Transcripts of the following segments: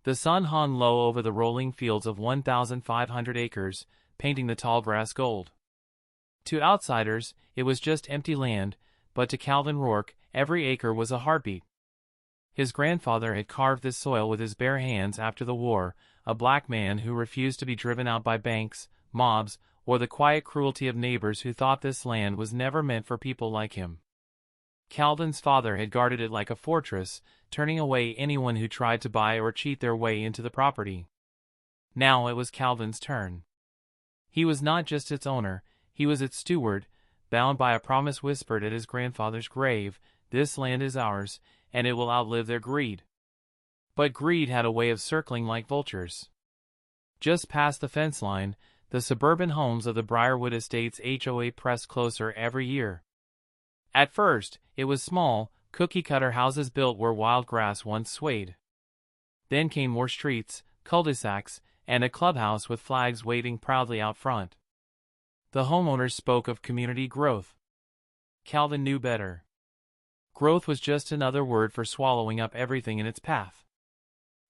The sun hung low over the rolling fields of 1,500 acres, painting the tall grass gold. To outsiders, it was just empty land, but to Calvin Roark, every acre was a heartbeat. His grandfather had carved this soil with his bare hands after the war, a black man who refused to be driven out by banks, mobs, or the quiet cruelty of neighbors who thought this land was never meant for people like him. Calvin's father had guarded it like a fortress, turning away anyone who tried to buy or cheat their way into the property. Now it was Calvin's turn. He was not just its owner, he was its steward, bound by a promise whispered at his grandfather's grave: "This land is ours, and it will outlive their greed." But greed had a way of circling like vultures. Just past the fence line, the suburban homes of the Briarwood Estates HOA pressed closer every year. At first, it was small, cookie-cutter houses built where wild grass once swayed. Then came more streets, cul-de-sacs, and a clubhouse with flags waving proudly out front. The homeowners spoke of community growth. Calvin knew better. Growth was just another word for swallowing up everything in its path.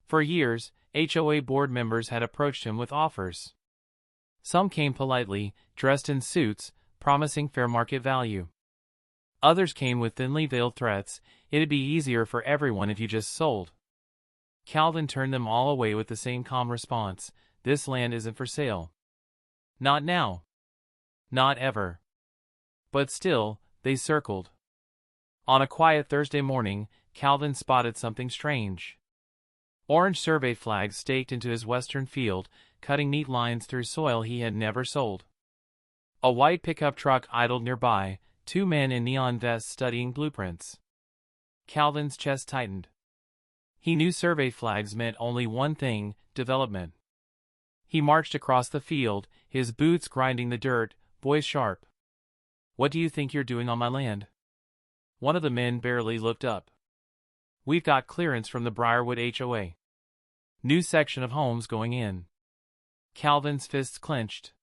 For years, HOA board members had approached him with offers. Some came politely, dressed in suits, promising fair market value. Others came with thinly veiled threats: "It'd be easier for everyone if you just sold." Calvin turned them all away with the same calm response: "This land isn't for sale. Not now. Not ever." But still, they circled. On a quiet Thursday morning, Calvin spotted something strange. Orange survey flags staked into his western field, cutting neat lines through soil he had never sold. A white pickup truck idled nearby, two men in neon vests studying blueprints. Calvin's chest tightened. He knew survey flags meant only one thing: development. He marched across the field, his boots grinding the dirt, voice sharp. "What do you think you're doing on my land?" One of the men barely looked up. "We've got clearance from the Briarwood HOA. New section of homes going in." Calvin's fists clenched.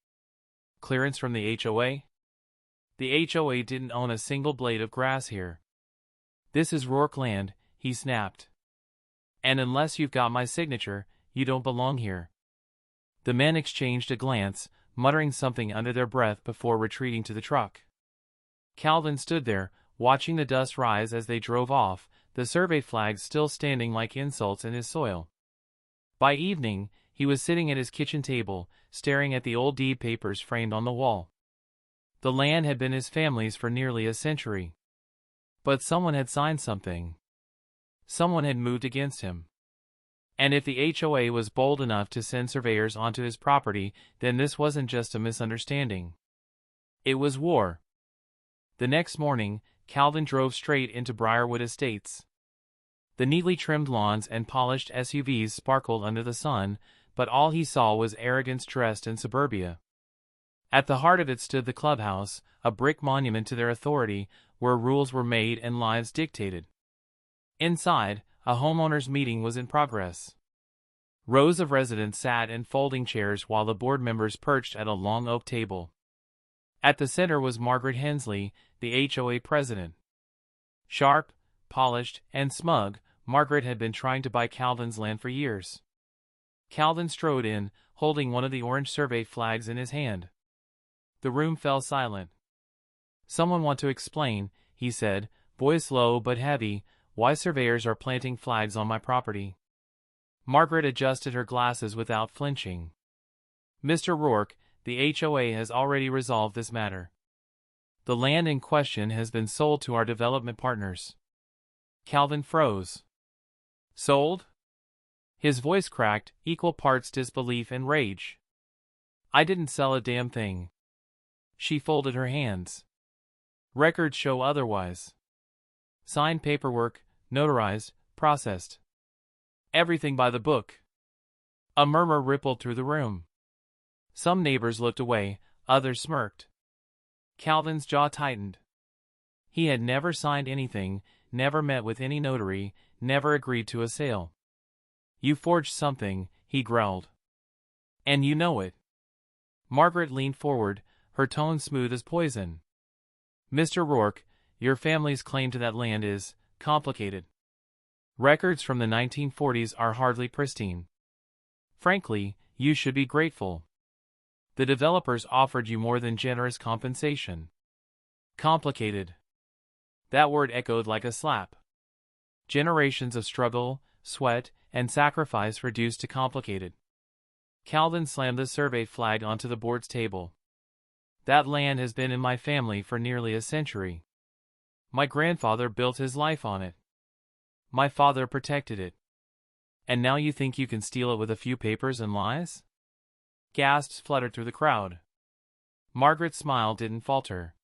Clearance from the HOA? The HOA didn't own a single blade of grass here. "This is Roark land," he snapped. "And unless you've got my signature, you don't belong here." The men exchanged a glance, muttering something under their breath before retreating to the truck. Calvin stood there, watching the dust rise as they drove off, the survey flags still standing like insults in his soil. By evening, he was sitting at his kitchen table, staring at the old deed papers framed on the wall. The land had been his family's for nearly a century. But someone had signed something. Someone had moved against him. And if the HOA was bold enough to send surveyors onto his property, then this wasn't just a misunderstanding. It was war. The next morning, Calvin drove straight into Briarwood Estates. The neatly trimmed lawns and polished SUVs sparkled under the sun, but all he saw was arrogance dressed in suburbia. At the heart of it stood the clubhouse, a brick monument to their authority, where rules were made and lives dictated. Inside, a homeowners' meeting was in progress. Rows of residents sat in folding chairs while the board members perched at a long oak table. At the center was Margaret Hensley, the HOA president. Sharp, polished, and smug, Margaret had been trying to buy Calvin's land for years. Calvin strode in, holding one of the orange survey flags in his hand. The room fell silent. "Someone want to explain," he said, voice low but heavy, "why surveyors are planting flags on my property?" Margaret adjusted her glasses without flinching. "Mr. Roark, the HOA has already resolved this matter. The land in question has been sold to our development partners." Calvin froze. "Sold?" His voice cracked, equal parts disbelief and rage. "I didn't sell a damn thing." She folded her hands. "Records show otherwise. Signed paperwork, notarized, processed. Everything by the book." A murmur rippled through the room. Some neighbors looked away, others smirked. Calvin's jaw tightened. He had never signed anything, never met with any notary, never agreed to a sale. "You forged something," he growled. "And you know it." Margaret leaned forward, her tone smooth as poison. "Mr. Roark, your family's claim to that land is complicated. Records from the 1940s are hardly pristine. Frankly, you should be grateful. The developers offered you more than generous compensation. Complicated. That word echoed like a slap. Generations of struggle, sweat, and sacrifice reduced to complicated. Calvin slammed the survey flag onto the board's table. That land has been in my family for nearly a century. My grandfather built his life on it. My father protected it. And now you think you can steal it with a few papers and lies? Gasps fluttered through the crowd. Margaret's smile didn't falter.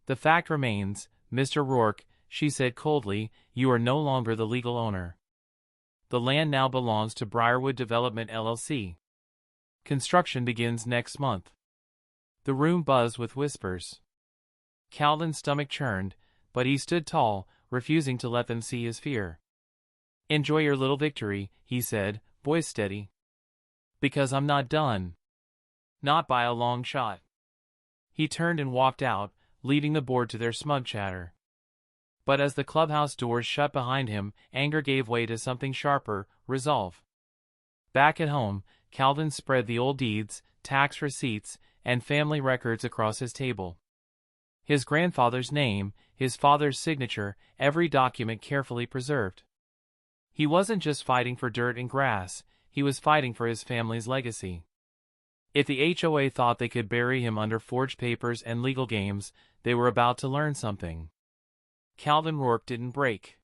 The fact remains, Mr. Roark, she said coldly, you are no longer the legal owner. The land now belongs to Briarwood Development LLC. Construction begins next month. The room buzzed with whispers. Calvin's stomach churned, but he stood tall, refusing to let them see his fear. Enjoy your little victory, he said, voice steady. Because I'm not done. Not by a long shot. He turned and walked out, leaving the board to their smug chatter. But as the clubhouse doors shut behind him, anger gave way to something sharper, resolve. Back at home, Calvin spread the old deeds, tax receipts, and family records across his table. His grandfather's name, his father's signature, every document carefully preserved. He wasn't just fighting for dirt and grass, he was fighting for his family's legacy. If the HOA thought they could bury him under forged papers and legal games, they were about to learn something. Calvin Roark didn't break.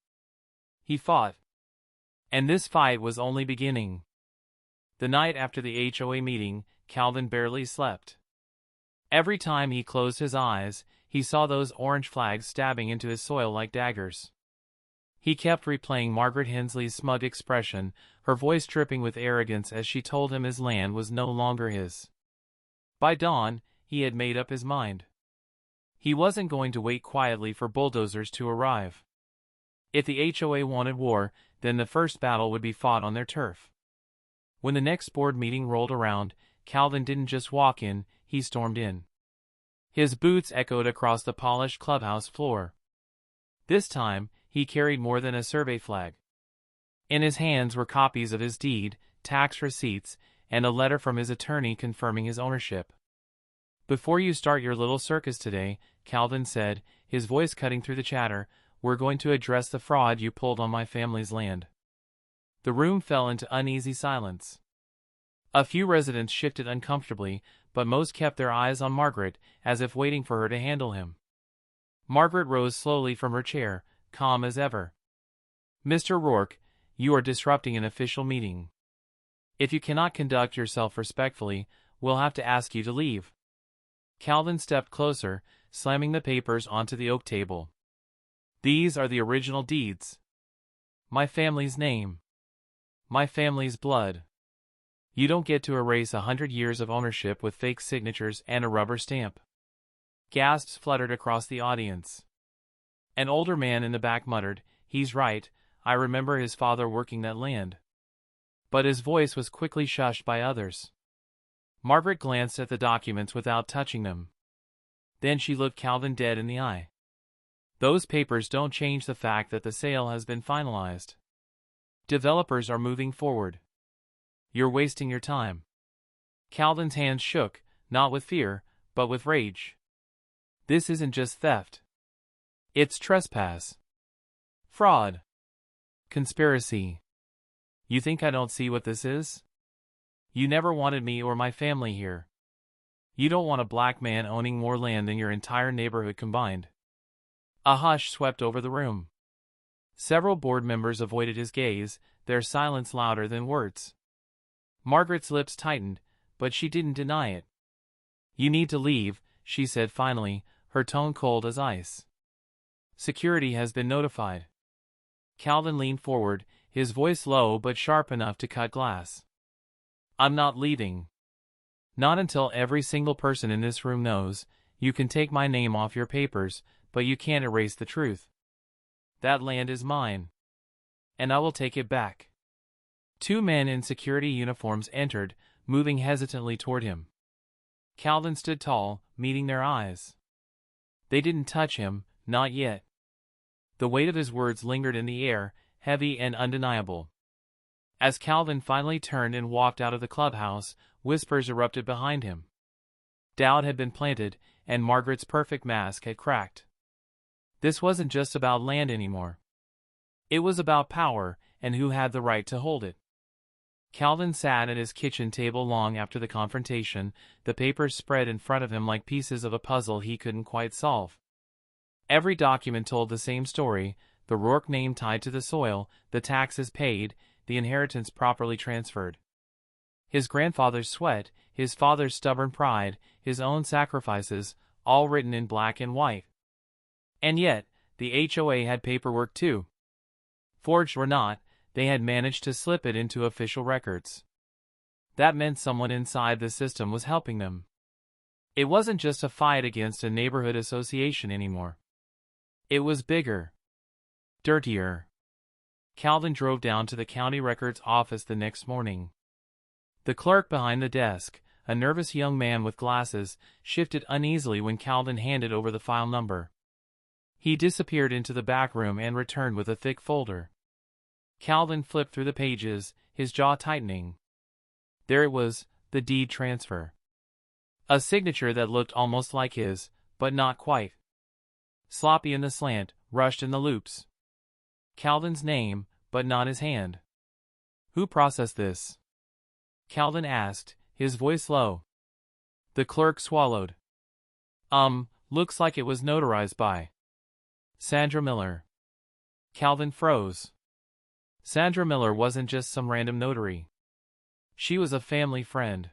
He fought. And this fight was only beginning. The night after the HOA meeting, Calvin barely slept. Every time he closed his eyes, he saw those orange flags stabbing into his soul like daggers. He kept replaying Margaret Hensley's smug expression, her voice dripping with arrogance as she told him his land was no longer his. By dawn, he had made up his mind. He wasn't going to wait quietly for bulldozers to arrive. If the HOA wanted war, then the first battle would be fought on their turf. When the next board meeting rolled around, Calvin didn't just walk in, he stormed in. His boots echoed across the polished clubhouse floor. This time, he carried more than a survey flag. In his hands were copies of his deed, tax receipts, and a letter from his attorney confirming his ownership. Before you start your little circus today, Calvin said, his voice cutting through the chatter, we're going to address the fraud you pulled on my family's land. The room fell into uneasy silence. A few residents shifted uncomfortably, but most kept their eyes on Margaret, as if waiting for her to handle him. Margaret rose slowly from her chair, calm as ever. Mr. Roark, you are disrupting an official meeting. If you cannot conduct yourself respectfully, we'll have to ask you to leave. Calvin stepped closer, slamming the papers onto the oak table. These are the original deeds. My family's name. My family's blood. You don't get to erase 100 years of ownership with fake signatures and a rubber stamp. Gasps fluttered across the audience. An older man in the back muttered, he's right, I remember his father working that land. But his voice was quickly shushed by others. Margaret glanced at the documents without touching them. Then she looked Calvin dead in the eye. Those papers don't change the fact that the sale has been finalized. Developers are moving forward. You're wasting your time. Calvin's hands shook, not with fear, but with rage. This isn't just theft. It's trespass. Fraud. Conspiracy. You think I don't see what this is? You never wanted me or my family here. You don't want a black man owning more land than your entire neighborhood combined. A hush swept over the room. Several board members avoided his gaze, their silence louder than words. Margaret's lips tightened, but she didn't deny it. You need to leave, she said finally, her tone cold as ice. Security has been notified. Calvin leaned forward, his voice low but sharp enough to cut glass. I'm not leaving. Not until every single person in this room knows. You can take my name off your papers, but you can't erase the truth. That land is mine. And I will take it back. Two men in security uniforms entered, moving hesitantly toward him. Calvin stood tall, meeting their eyes. They didn't touch him, not yet. The weight of his words lingered in the air, heavy and undeniable. As Calvin finally turned and walked out of the clubhouse, whispers erupted behind him. Doubt had been planted, and Margaret's perfect mask had cracked. This wasn't just about land anymore. It was about power, and who had the right to hold it. Calvin sat at his kitchen table long after the confrontation, the papers spread in front of him like pieces of a puzzle he couldn't quite solve. Every document told the same story: the Roark name tied to the soil, the taxes paid, the inheritance properly transferred. His grandfather's sweat, his father's stubborn pride, his own sacrifices, all written in black and white. And yet, the HOA had paperwork too. Forged or not, they had managed to slip it into official records. That meant someone inside the system was helping them. It wasn't just a fight against a neighborhood association anymore. It was bigger. Dirtier. Calvin drove down to the county records office the next morning. The clerk behind the desk, a nervous young man with glasses, shifted uneasily when Calvin handed over the file number. He disappeared into the back room and returned with a thick folder. Calvin flipped through the pages, his jaw tightening. There it was, the deed transfer. A signature that looked almost like his, but not quite. Sloppy in the slant, rushed in the loops. Calvin's name, but not his hand. Who processed this? Calvin asked, his voice low. The clerk swallowed. Looks like it was notarized by Sandra Miller. Calvin froze. Sandra Miller wasn't just some random notary. She was a family friend.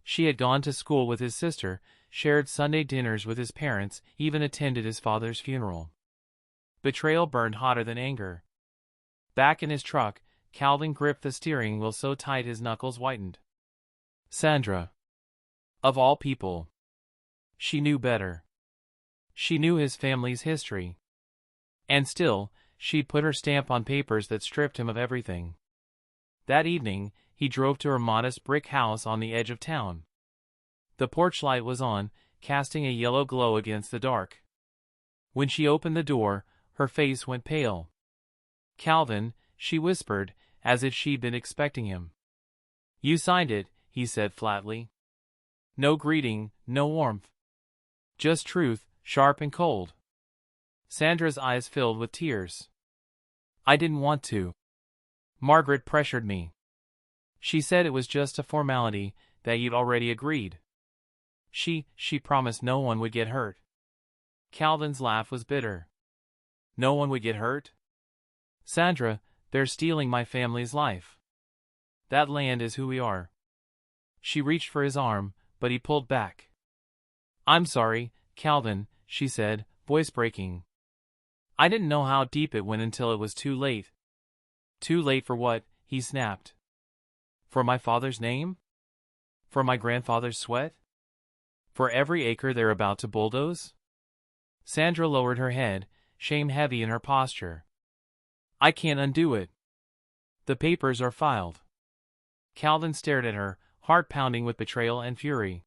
She had gone to school with his sister, shared Sunday dinners with his parents, even attended his father's funeral. Betrayal burned hotter than anger. Back in his truck, Calvin gripped the steering wheel so tight his knuckles whitened. Sandra. Of all people. She knew better. She knew his family's history. And still, she'd put her stamp on papers that stripped him of everything. That evening, he drove to her modest brick house on the edge of town. The porch light was on, casting a yellow glow against the dark. When she opened the door, her face went pale. Calvin, she whispered, as if she'd been expecting him. You signed it, he said flatly. No greeting, no warmth. Just truth, sharp and cold. Sandra's eyes filled with tears. I didn't want to. Margaret pressured me. She said it was just a formality, that you'd already agreed. She promised no one would get hurt. Calvin's laugh was bitter. No one would get hurt? Sandra, they're stealing my family's life. That land is who we are. She reached for his arm, but he pulled back. I'm sorry, Calvin, she said, voice breaking. I didn't know how deep it went until it was too late. Too late for what? He snapped. For my father's name? For my grandfather's sweat? For every acre they're about to bulldoze? Sandra lowered her head, shame heavy in her posture. I can't undo it. The papers are filed. Calvin stared at her, heart pounding with betrayal and fury.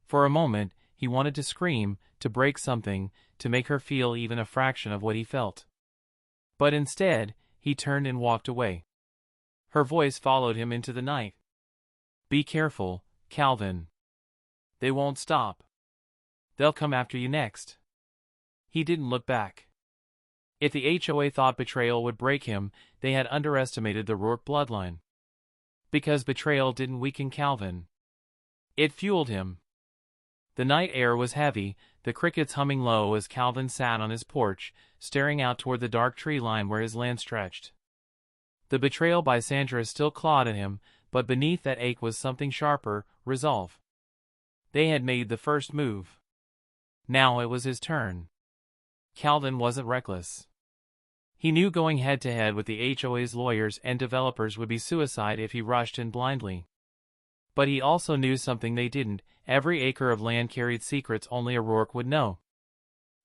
For a moment, he wanted to scream, to break something, to make her feel even a fraction of what he felt. But instead, he turned and walked away. Her voice followed him into the night. Be careful, Calvin. They won't stop. They'll come after you next. He didn't look back. If the HOA thought betrayal would break him, they had underestimated the Roark bloodline. Because betrayal didn't weaken Calvin. It fueled him. The night air was heavy, the crickets humming low as Calvin sat on his porch, staring out toward the dark tree line where his land stretched. The betrayal by Sandra still clawed at him, but beneath that ache was something sharper, resolve. They had made the first move. Now it was his turn. Calvin wasn't reckless. He knew going head-to-head with the HOA's lawyers and developers would be suicide if he rushed in blindly. But he also knew something they didn't: every acre of land carried secrets only a Roark would know.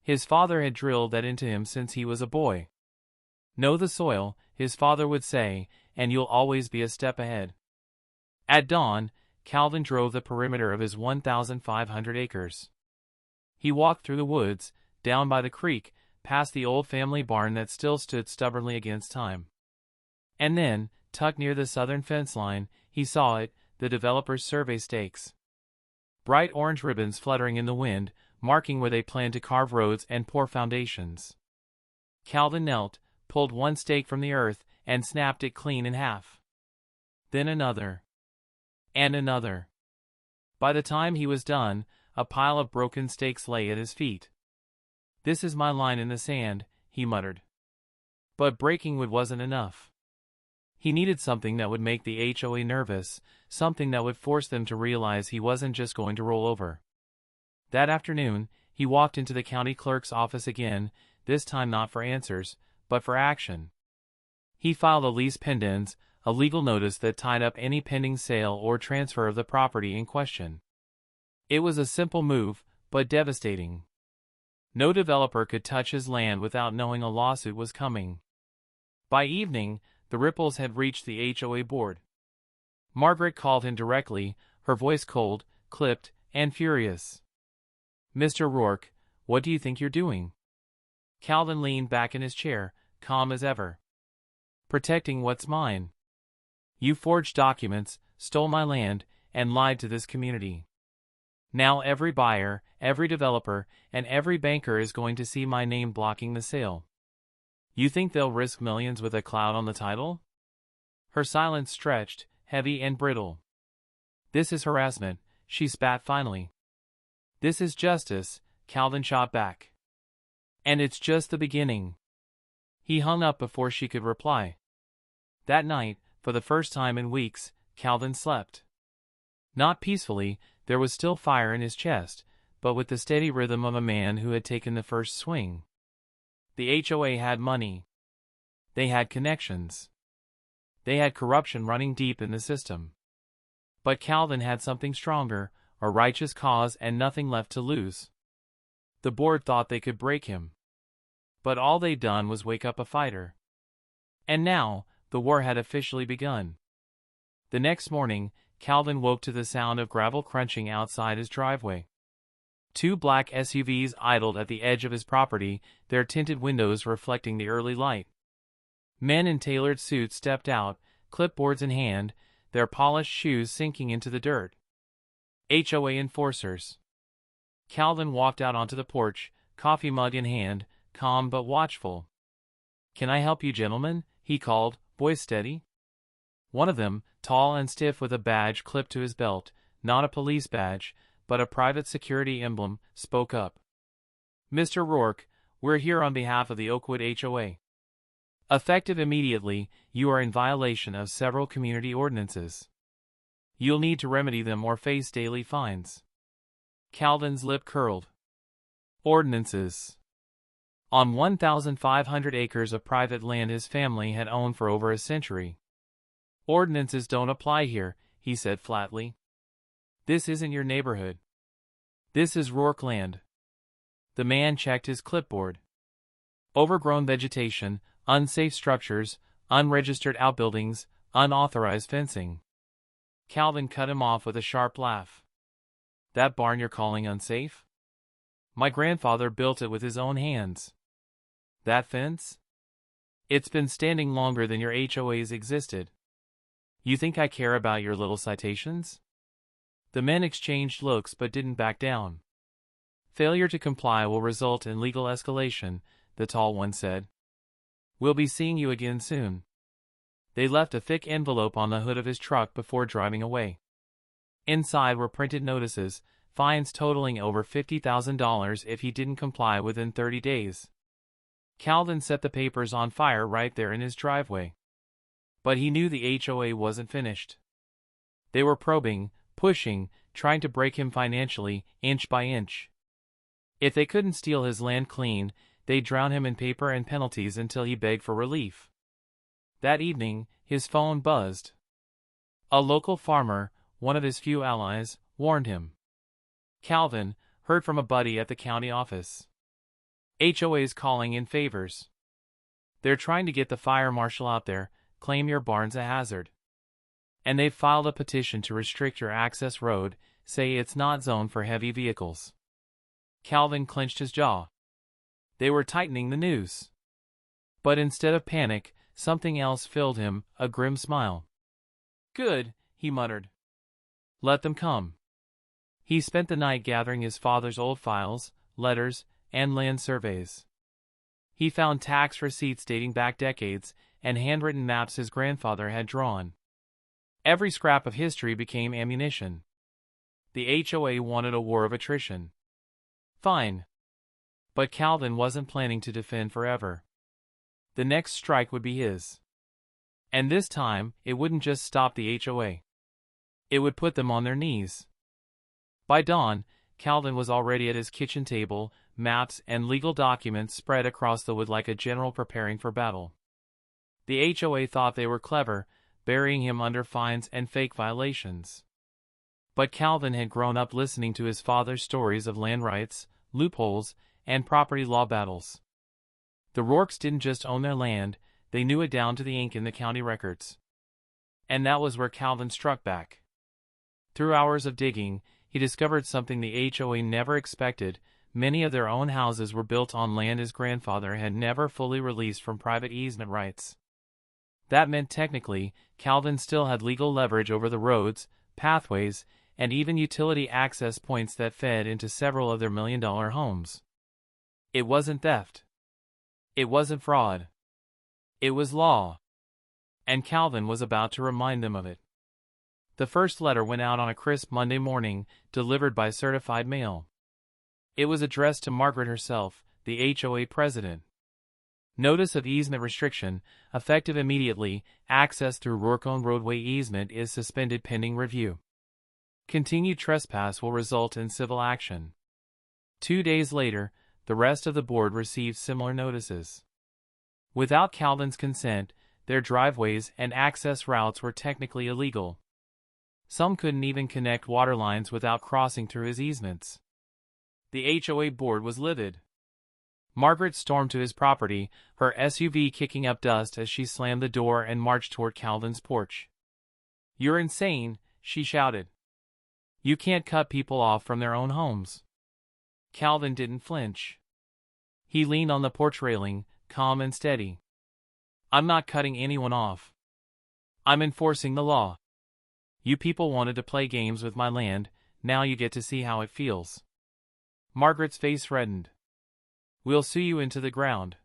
His father had drilled that into him since he was a boy. Know the soil, his father would say, and you'll always be a step ahead. At dawn, Calvin drove the perimeter of his 1,500 acres. He walked through the woods, down by the creek, past the old family barn that still stood stubbornly against time. And then, tucked near the southern fence line, he saw it, the developer's survey stakes. Bright orange ribbons fluttering in the wind, marking where they planned to carve roads and pour foundations. Calvin knelt, pulled one stake from the earth, and snapped it clean in half. Then another. And another. By the time he was done, a pile of broken stakes lay at his feet. "This is my line in the sand," he muttered. But breaking wood wasn't enough. He needed something that would make the HOA nervous, something that would force them to realize he wasn't just going to roll over. That afternoon, he walked into the county clerk's office again, this time not for answers, but for action. He filed a lease pendens, a legal notice that tied up any pending sale or transfer of the property in question. It was a simple move, but devastating. No developer could touch his land without knowing a lawsuit was coming. By evening, the ripples had reached the HOA board. Margaret called him directly, her voice cold, clipped, and furious. "Mr. Roark, what do you think you're doing?" Calvin leaned back in his chair, calm as ever. "Protecting what's mine. You forged documents, stole my land, and lied to this community. Now every buyer, every developer, and every banker is going to see my name blocking the sale. You think they'll risk millions with a cloud on the title?" Her silence stretched, heavy and brittle. "This is harassment," she spat finally. "This is justice," Calvin shot back. "And it's just the beginning." He hung up before she could reply. That night, for the first time in weeks, Calvin slept. Not peacefully, there was still fire in his chest, but with the steady rhythm of a man who had taken the first swing. The HOA had money. They had connections. They had corruption running deep in the system. But Calvin had something stronger, a righteous cause and nothing left to lose. The board thought they could break him. But all they'd done was wake up a fighter. And now, the war had officially begun. The next morning, Calvin woke to the sound of gravel crunching outside his driveway. Two black SUVs idled at the edge of his property, their tinted windows reflecting the early light. Men in tailored suits stepped out, clipboards in hand, their polished shoes sinking into the dirt. HOA enforcers. Calvin walked out onto the porch, coffee mug in hand, calm but watchful. "Can I help you, gentlemen?" he called, voice steady. One of them, tall and stiff with a badge clipped to his belt, not a police badge, but a private security emblem, spoke up. "Mr. Roark, we're here on behalf of the Oakwood HOA. Effective immediately, you are in violation of several community ordinances. You'll need to remedy them or face daily fines." Calvin's lip curled. Ordinances. On 1,500 acres of private land his family had owned for over a century. "Ordinances don't apply here," he said flatly. "This isn't your neighborhood. This is Roark land." The man checked his clipboard. Overgrown vegetation, unsafe structures, unregistered outbuildings, unauthorized fencing. Calvin cut him off with a sharp laugh. "That barn you're calling unsafe? My grandfather built it with his own hands. That fence? It's been standing longer than your HOA's existed. You think I care about your little citations?" The men exchanged looks but didn't back down. "Failure to comply will result in legal escalation," the tall one said. "We'll be seeing you again soon." They left a thick envelope on the hood of his truck before driving away. Inside were printed notices, fines totaling over $50,000 if he didn't comply within 30 days. Calvin set the papers on fire right there in his driveway. But he knew the HOA wasn't finished. They were probing, pushing, trying to break him financially, inch by inch. If they couldn't steal his land clean, they'd drown him in paper and penalties until he begged for relief. That evening, his phone buzzed. A local farmer, one of his few allies, warned him. "Calvin, heard from a buddy at the county office. HOA's calling in favors. They're trying to get the fire marshal out there, claim your barn's a hazard. And they've filed a petition to restrict your access road, say it's not zoned for heavy vehicles." Calvin clenched his jaw. They were tightening the noose. But instead of panic, something else filled him, a grim smile. "Good," he muttered. "Let them come." He spent the night gathering his father's old files, letters, and land surveys. He found tax receipts dating back decades and handwritten maps his grandfather had drawn. Every scrap of history became ammunition. The HOA wanted a war of attrition. Fine. But Calvin wasn't planning to defend forever. The next strike would be his. And this time, it wouldn't just stop the HOA. It would put them on their knees. By dawn, Calvin was already at his kitchen table, maps and legal documents spread across the wood like a general preparing for battle. The HOA thought they were clever, burying him under fines and fake violations. But Calvin had grown up listening to his father's stories of land rights, loopholes, and property law battles. The Roarks didn't just own their land, they knew it down to the ink in the county records. And that was where Calvin struck back. Through hours of digging, he discovered something the HOA never expected. Many of their own houses were built on land his grandfather had never fully released from private easement rights. That meant technically, Calvin still had legal leverage over the roads, pathways, and even utility access points that fed into several of their million-dollar homes. It wasn't theft. It wasn't fraud. It was law. And Calvin was about to remind them of it. The first letter went out on a crisp Monday morning, delivered by certified mail. It was addressed to Margaret herself, the HOA president. Notice of easement restriction, effective immediately, access through Roark-owned roadway easement is suspended pending review. Continued trespass will result in civil action. 2 days later, the rest of the board received similar notices. Without Calvin's consent, their driveways and access routes were technically illegal. Some couldn't even connect water lines without crossing through his easements. The HOA board was livid. Margaret stormed to his property, her SUV kicking up dust as she slammed the door and marched toward Calvin's porch. "You're insane," she shouted. "You can't cut people off from their own homes." Calvin didn't flinch. He leaned on the porch railing, calm and steady. "I'm not cutting anyone off. I'm enforcing the law. You people wanted to play games with my land, now you get to see how it feels." Margaret's face reddened. "We'll sue you into the ground."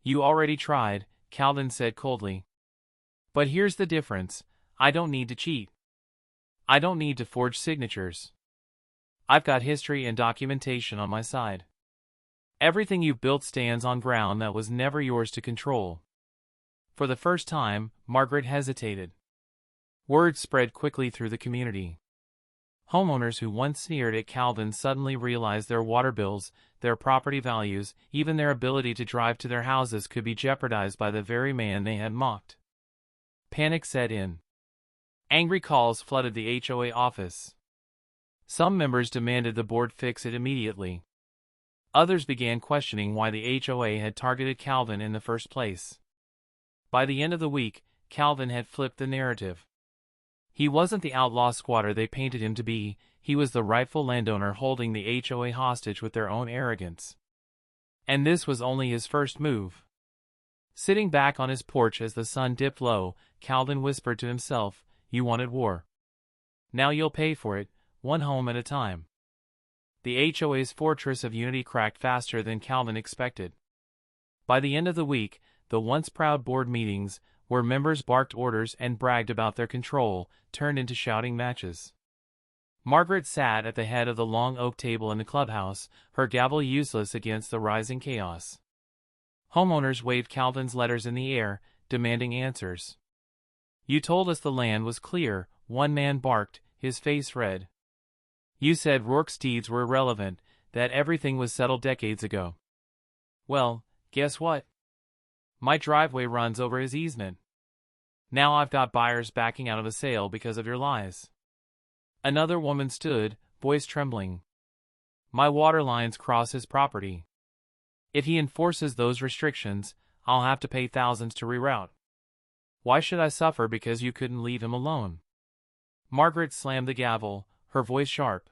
"You already tried," Calvin said coldly. "But here's the difference, I don't need to cheat. I don't need to forge signatures. I've got history and documentation on my side. Everything you've built stands on ground that was never yours to control." For the first time, Margaret hesitated. Word spread quickly through the community. Homeowners who once sneered at Calvin suddenly realized their water bills, their property values, even their ability to drive to their houses could be jeopardized by the very man they had mocked. Panic set in. Angry calls flooded the HOA office. Some members demanded the board fix it immediately. Others began questioning why the HOA had targeted Calvin in the first place. By the end of the week, Calvin had flipped the narrative. He wasn't the outlaw squatter they painted him to be, he was the rightful landowner holding the HOA hostage with their own arrogance. And this was only his first move. Sitting back on his porch as the sun dipped low, Calvin whispered to himself, "You wanted war. Now you'll pay for it, one home at a time." The HOA's fortress of unity cracked faster than Calvin expected. By the end of the week, the once proud board meetings, where members barked orders and bragged about their control, turned into shouting matches. Margaret sat at the head of the long oak table in the clubhouse, her gavel useless against the rising chaos. Homeowners waved Calvin's letters in the air, demanding answers. "You told us the land was clear," one man barked, his face red. "You said Roark's deeds were irrelevant, that everything was settled decades ago." "Well, guess what? My driveway runs over his easement. Now I've got buyers backing out of the sale because of your lies." Another woman stood, voice trembling. "My water lines cross his property. If he enforces those restrictions, I'll have to pay thousands to reroute. Why should I suffer because you couldn't leave him alone?" Margaret slammed the gavel, her voice sharp.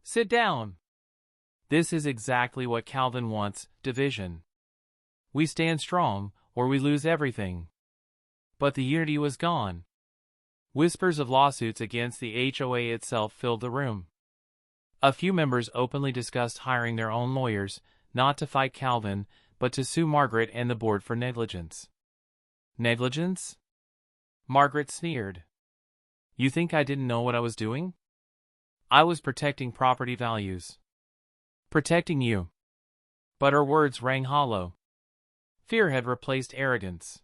"Sit down. This is exactly what Calvin wants, division. We stand strong, or we lose everything. But the unity was gone. Whispers of lawsuits against the HOA itself filled the room. A few members openly discussed hiring their own lawyers, not to fight Calvin, but to sue Margaret and the board for negligence. Negligence? Margaret sneered. You think I didn't know what I was doing? I was protecting property values. Protecting you. But her words rang hollow. Fear had replaced arrogance.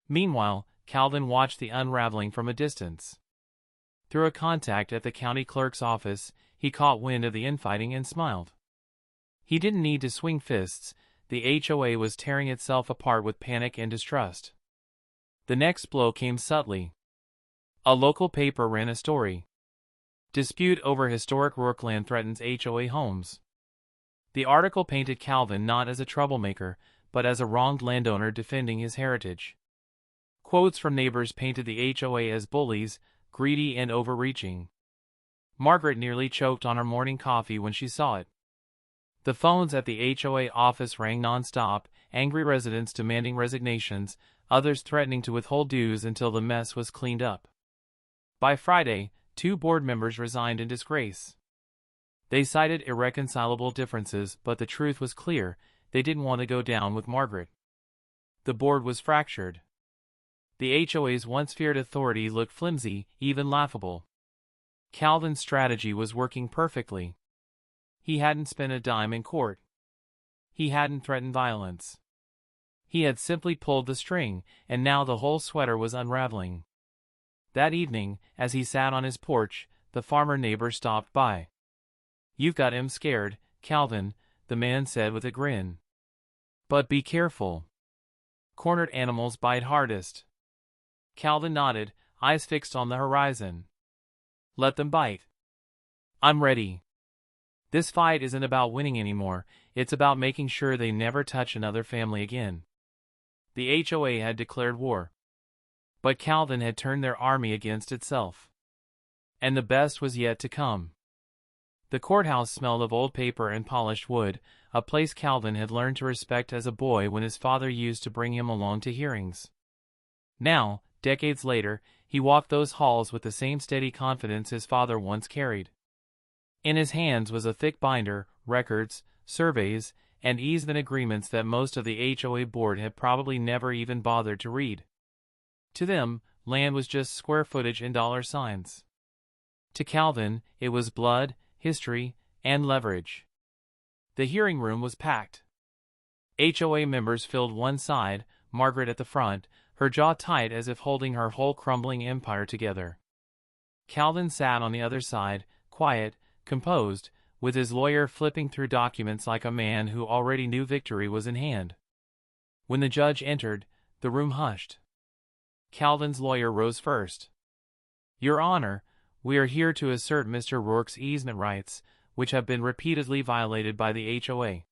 Meanwhile, Calvin watched the unraveling from a distance. Through a contact at the county clerk's office, he caught wind of the infighting and smiled. He didn't need to swing fists. The HOA was tearing itself apart with panic and distrust. The next blow came subtly. A local paper ran a story. Dispute over historic Roark land threatens HOA homes. The article painted Calvin not as a troublemaker, but as a wronged landowner defending his heritage. Quotes from neighbors painted the HOA as bullies, greedy and overreaching. Margaret nearly choked on her morning coffee when she saw it. The phones at the HOA office rang nonstop, angry residents demanding resignations, others threatening to withhold dues until the mess was cleaned up. By Friday, 2 board members resigned in disgrace. They cited irreconcilable differences, but the truth was clear: they didn't want to go down with Margaret. The board was fractured. The HOA's once feared authority looked flimsy, even laughable. Calvin's strategy was working perfectly. He hadn't spent a dime in court. He hadn't threatened violence. He had simply pulled the string, and now the whole sweater was unraveling. That evening, as he sat on his porch, the farmer neighbor stopped by. "You've got him scared, Calvin," the man said with a grin. "But be careful. Cornered animals bite hardest." Calvin nodded, eyes fixed on the horizon. "Let them bite. I'm ready. This fight isn't about winning anymore, it's about making sure they never touch another family again." The HOA had declared war. But Calvin had turned their army against itself. And the best was yet to come. The courthouse smelled of old paper and polished wood, a place Calvin had learned to respect as a boy when his father used to bring him along to hearings. Now, decades later, he walked those halls with the same steady confidence his father once carried. In his hands was a thick binder, records, surveys, and easement agreements that most of the HOA board had probably never even bothered to read. To them, land was just square footage and dollar signs. To Calvin, it was blood, history, and leverage. The hearing room was packed. HOA members filled one side, Margaret at the front, her jaw tight as if holding her whole crumbling empire together. Calvin sat on the other side, quiet, composed, with his lawyer flipping through documents like a man who already knew victory was in hand. When the judge entered, the room hushed. Calvin's lawyer rose first. "Your Honor, we are here to assert Mr. Roark's easement rights, which have been repeatedly violated by the HOA.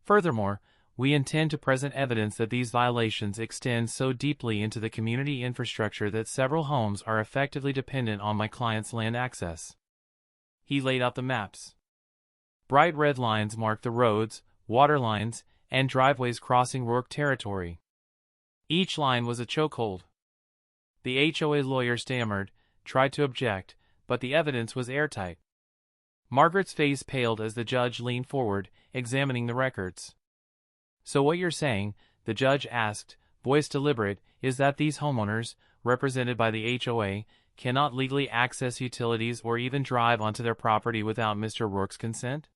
Furthermore, we intend to present evidence that these violations extend so deeply into the community infrastructure that several homes are effectively dependent on my client's land access." He laid out the maps. Bright red lines marked the roads, water lines, and driveways crossing Roark territory. Each line was a chokehold. The HOA lawyer stammered, tried to object, but the evidence was airtight. Margaret's face paled as the judge leaned forward, examining the records. "So what you're saying," the judge asked, voice deliberate, "is that these homeowners, represented by the HOA, cannot legally access utilities or even drive onto their property without Mr. Roark's consent?"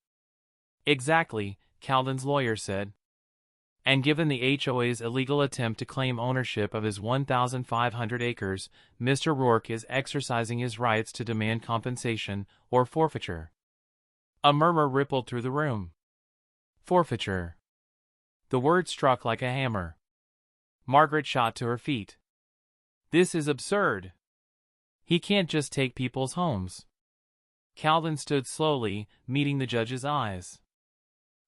"Exactly," Calvin's lawyer said. "And given the HOA's illegal attempt to claim ownership of his 1,500 acres, Mr. Roark is exercising his rights to demand compensation, or forfeiture." A murmur rippled through the room. Forfeiture. The word struck like a hammer. Margaret shot to her feet. "This is absurd. He can't just take people's homes." Calvin stood slowly, meeting the judge's eyes.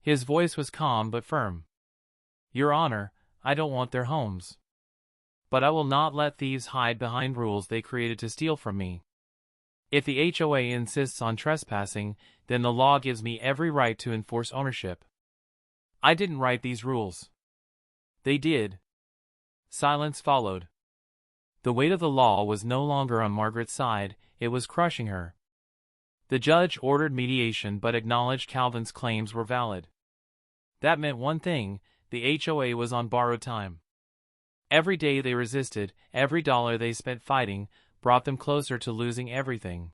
His voice was calm but firm. "Your Honor, I don't want their homes. But I will not let thieves hide behind rules they created to steal from me. If the HOA insists on trespassing, then the law gives me every right to enforce ownership. I didn't write these rules. They did. Silence followed. The weight of the law was no longer on Margaret's side, it was crushing her. The judge ordered mediation but acknowledged Calvin's claims were valid. That meant one thing: the HOA was on borrowed time. Every day they resisted, every dollar they spent fighting, brought them closer to losing everything.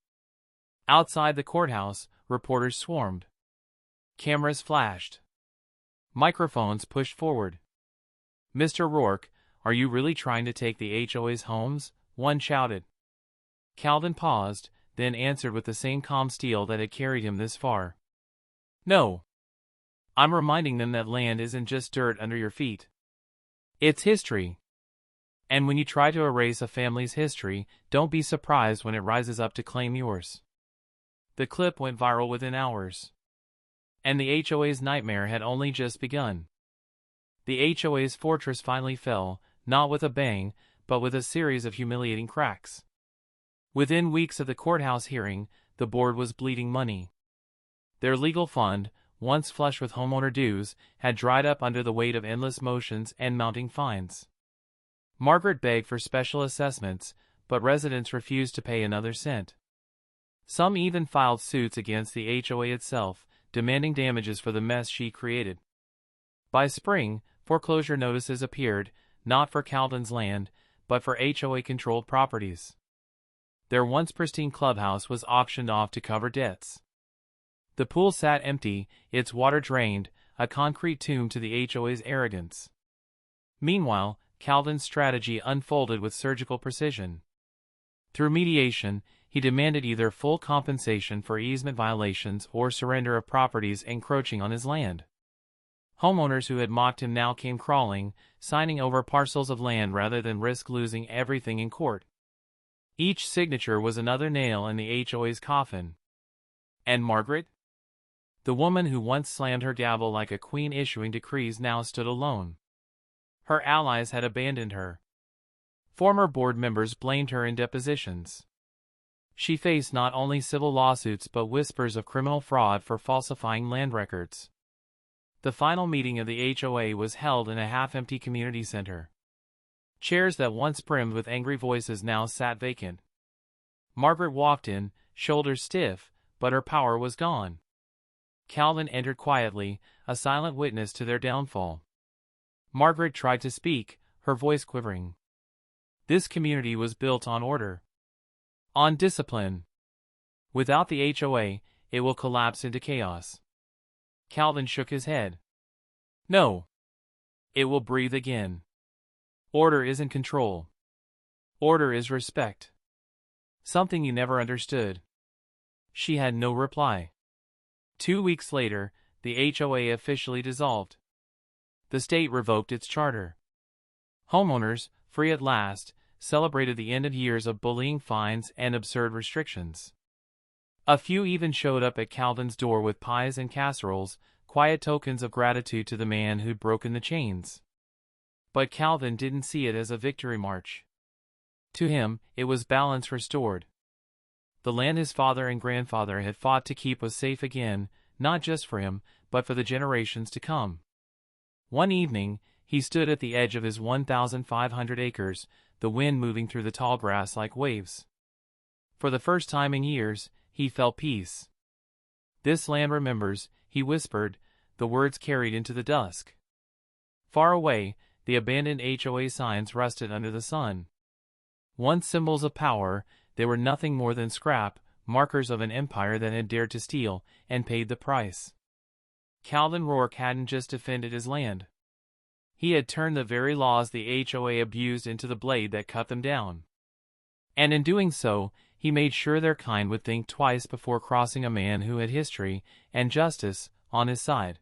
Outside the courthouse, reporters swarmed. Cameras flashed. Microphones pushed forward. "Mr. Roark, are you really trying to take the HOA's homes?" one shouted. Calvin paused, then answered with the same calm steel that had carried him this far. "No. I'm reminding them that land isn't just dirt under your feet. It's history. And when you try to erase a family's history, don't be surprised when it rises up to claim yours." The clip went viral within hours. And the HOA's nightmare had only just begun. The HOA's fortress finally fell, not with a bang, but with a series of humiliating cracks. Within weeks of the courthouse hearing, the board was bleeding money. Their legal fund, once flush with homeowner dues, had dried up under the weight of endless motions and mounting fines. Margaret begged for special assessments, but residents refused to pay another cent. Some even filed suits against the HOA itself, demanding damages for the mess she created. By spring, foreclosure notices appeared, not for Calvin's land, but for HOA-controlled properties. Their once pristine clubhouse was auctioned off to cover debts. The pool sat empty, its water drained, a concrete tomb to the HOA's arrogance. Meanwhile, Calvin's strategy unfolded with surgical precision. Through mediation, he demanded either full compensation for easement violations or surrender of properties encroaching on his land. Homeowners who had mocked him now came crawling, signing over parcels of land rather than risk losing everything in court. Each signature was another nail in the HOA's coffin. And Margaret? The woman who once slammed her gavel like a queen issuing decrees now stood alone. Her allies had abandoned her. Former board members blamed her in depositions. She faced not only civil lawsuits but whispers of criminal fraud for falsifying land records. The final meeting of the HOA was held in a half-empty community center. Chairs that once brimmed with angry voices now sat vacant. Margaret walked in, shoulders stiff, but her power was gone. Calvin entered quietly, a silent witness to their downfall. Margaret tried to speak, her voice quivering. This community was built on order. On discipline. Without the HOA, it will collapse into chaos. Calvin shook his head. No. It will breathe again. Order isn't control. Order is respect. Something you never understood. She had no reply. 2 weeks later, the HOA officially dissolved. The state revoked its charter. Homeowners, free at last, celebrated the end of years of bullying, fines, and absurd restrictions. A few even showed up at Calvin's door with pies and casseroles, quiet tokens of gratitude to the man who'd broken the chains. But Calvin didn't see it as a victory march. To him, it was balance restored. The land his father and grandfather had fought to keep was safe again, not just for him, but for the generations to come. One evening, he stood at the edge of his 1,500 acres, the wind moving through the tall grass like waves. For the first time in years, he felt peace. "This land remembers," he whispered, the words carried into the dusk. Far away, the abandoned HOA signs rusted under the sun. Once symbols of power, they were nothing more than scrap, markers of an empire that had dared to steal, and paid the price. Calvin Roark hadn't just defended his land. He had turned the very laws the HOA abused into the blade that cut them down. And in doing so, he made sure their kind would think twice before crossing a man who had history and justice on his side.